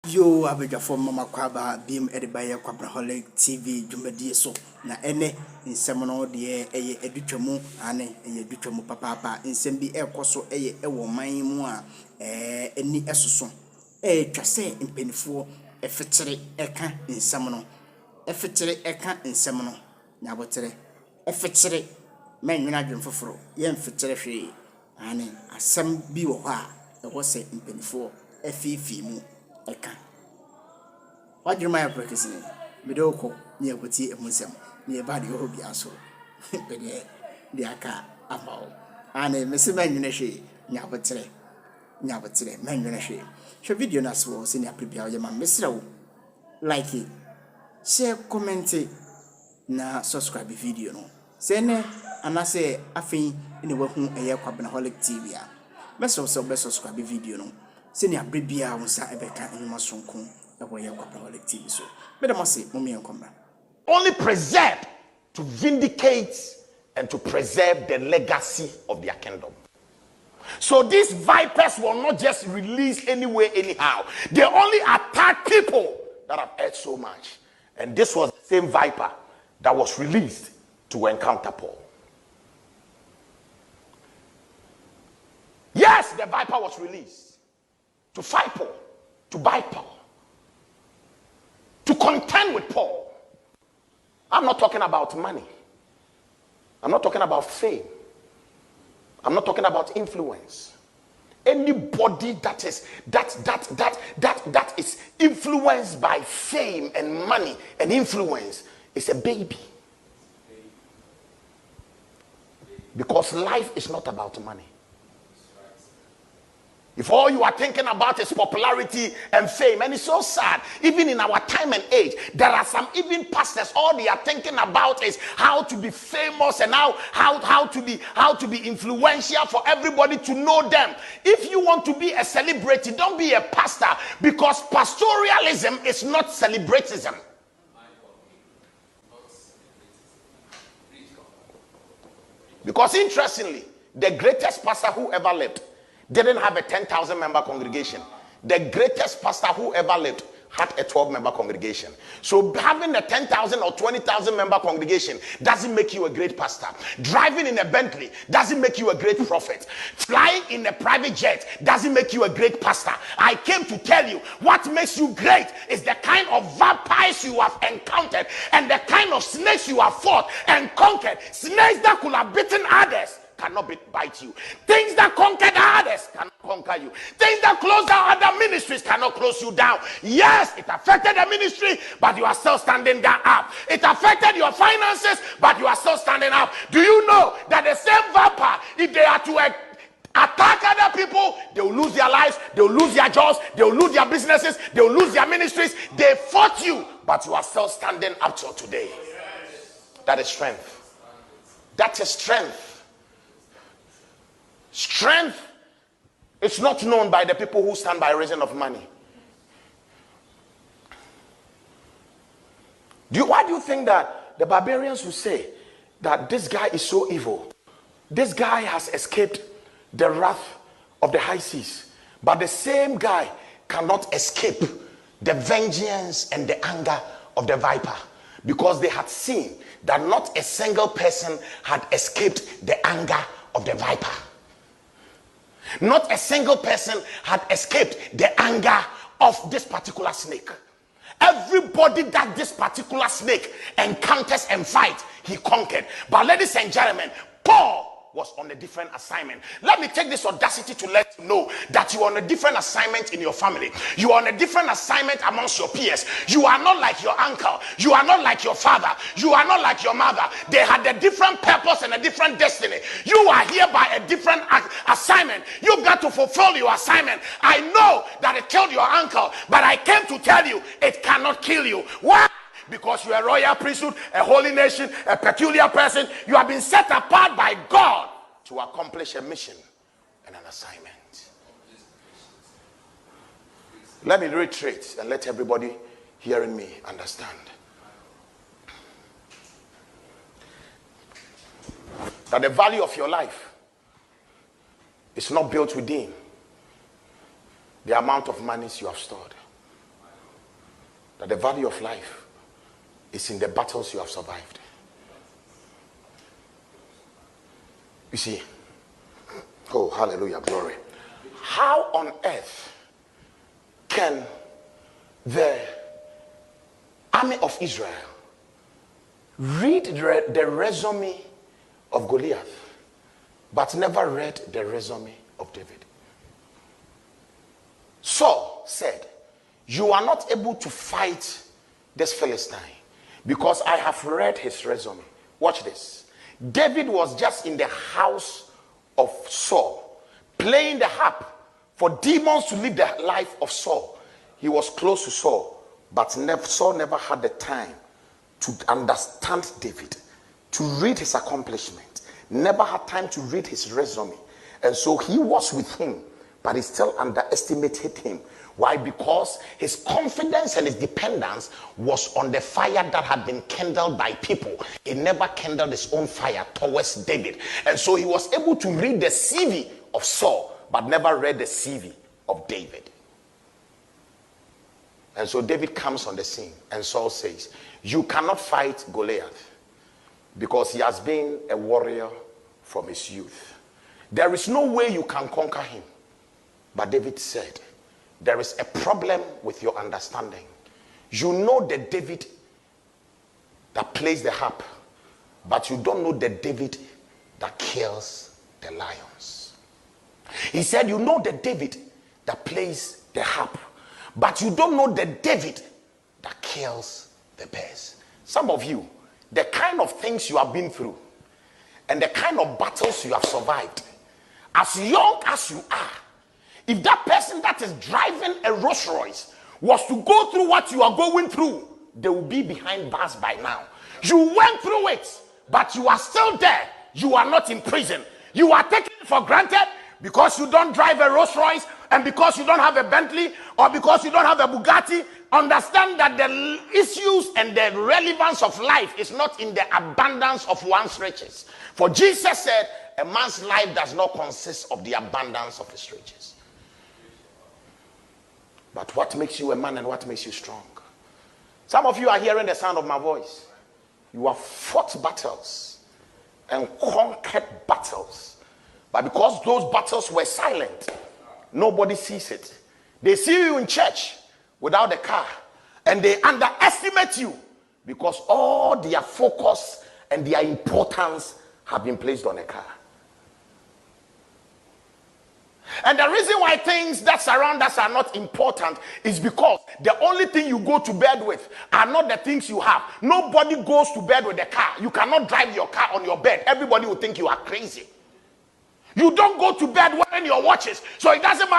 Yo, abeja for mama kwaba bim edibaya Prophetic TV dwumadie so na ene nsem no de eye edutwamu ane eye edutwamu papa nsem bi ekoso eye ewo man mu a eni esoso twase mpenifo efetere eka nsem no efetere eka nsem no nyabotere efetere menwena dwemfoforo ye mfetere hwe ane asem bi wo ho a ewo se mpenifo efifi mu eka what you my practice midoko ni ekoti emusem ni ebade ho bia so bede de aka afao ane mesema nwene hwe nyabotere menwene hwe video na so se ni aprepare o ma mesra wo like it, share comment na subscribe video no se ne anase afin ni wahu eye Prophetic TV a meso so be subscribe video no se ni aprepare wo sa ebeka enuma sonko Prophetic TV so only preserved to vindicate and to preserve the legacy of their kingdom. So these vipers will not just release anywhere anyhow. They only attack people that have heard so much. And this was the same viper that was released to encounter Paul. Yes, the viper was released to fight Paul, to bite Paul, to contend with Paul. I'm not talking about money. I'm not talking about fame. I'm not talking about influence. Anybody that is influenced by fame and money and influence is a baby. Because life is not about money. If all you are thinking about is popularity and fame, and it's so sad, even in our time and age, there are some even pastors, all they are thinking about is how to be famous and how to be influential for everybody to know them. If you want to be a celebrity, don't be a pastor, because pastoralism is not celebratism. Because interestingly, the greatest pastor who ever lived didn't have a 10,000 member congregation. The greatest pastor who ever lived had a 12-member congregation. So having a 10,000 or 20,000 member congregation doesn't make you a great pastor. Driving in a Bentley doesn't make you a great prophet. Flying in a private jet doesn't make you a great pastor. I came to tell you what makes you great is the kind of vampires you have encountered and the kind of snakes you have fought and conquered. Snakes that could have bitten others cannot bite you. Things that conquered others cannot conquer you. Things that closed down other ministries cannot close you down. Yes, it affected the ministry, but you are still standing up. It affected your finances, but you are still standing up. Do you know that the same vampire, if they are to attack other people, they will lose their lives, they will lose their jobs, they will lose their businesses, they will lose their ministries. They fought you, but you are still standing up till today. That is strength. That is strength. Strength is not known by the people who stand by reason of money. Why do you think that the barbarians will say that this guy is so evil? This guy has escaped the wrath of the high seas, but the same guy cannot escape the vengeance and the anger of the viper, because they had seen that not a single person had escaped the anger of the viper. Not a single person had escaped the anger of this particular snake. Everybody that this particular snake encounters and fights, he conquered. But ladies and gentlemen, Paul was on a different assignment. Let me take this audacity to let you know that you are on a different assignment in your family. You are on a different assignment amongst your peers. You are not like your uncle. You are not like your father. You are not like your mother. They had a different purpose and a different destiny. You are here by a different assignment. You've got to fulfill your assignment. I know that it killed your uncle, but I came to tell you it cannot kill you. Why? Because you are a royal priesthood, a holy nation, a peculiar person. You have been set apart by God to accomplish a mission and an assignment. Let me reiterate and let everybody hearing me understand that the value of your life is not built within the amount of monies you have stored. that the value of life is in the battles you have survived. You see, oh, hallelujah, glory. How on earth can the army of Israel read the resume of Goliath, but never read the resume of David? Saul said, you are not able to fight this Philistine because I have read his resume. Watch this. David was just in the house of Saul, playing the harp for demons to live the life of Saul. He was close to Saul, but Saul never had the time to understand David, to read his accomplishment, never had time to read his resume. And so he was with him, but he still underestimated him. Why? Because his confidence and his dependence was on the fire that had been kindled by people. He never kindled his own fire towards David. And so he was able to read the CV of Saul, but never read the CV of David. And so David comes on the scene, and Saul says, you cannot fight Goliath because he has been a warrior from his youth. There is no way you can conquer him. But David said, there is a problem with your understanding. You know the David that plays the harp, but you don't know the David that kills the lions. He said, you know the David that plays the harp, but you don't know the David that kills the bears. Some of you, the kind of things you have been through and the kind of battles you have survived, as young as you are, if that person that is driving a Rolls Royce was to go through what you are going through, they will be behind bars by now. You went through it, but you are still there. You are not in prison. You are taken for granted because you don't drive a Rolls Royce, and because you don't have a Bentley, or because you don't have a Bugatti. Understand that the issues and the relevance of life is not in the abundance of one's riches. For Jesus said, a man's life does not consist of the abundance of his riches. But what makes you a man and what makes you strong? Some of you are hearing the sound of my voice. You have fought battles and conquered battles. But because those battles were silent, nobody sees it. They see you in church without a car, and they underestimate you because all their focus and their importance have been placed on a car. And the reason why things that surround us are not important is because the only thing you go to bed with are not the things you have. Nobody goes to bed with a car. You cannot drive your car on your bed. Everybody will think you are crazy. You don't go to bed wearing your watches, so it doesn't matter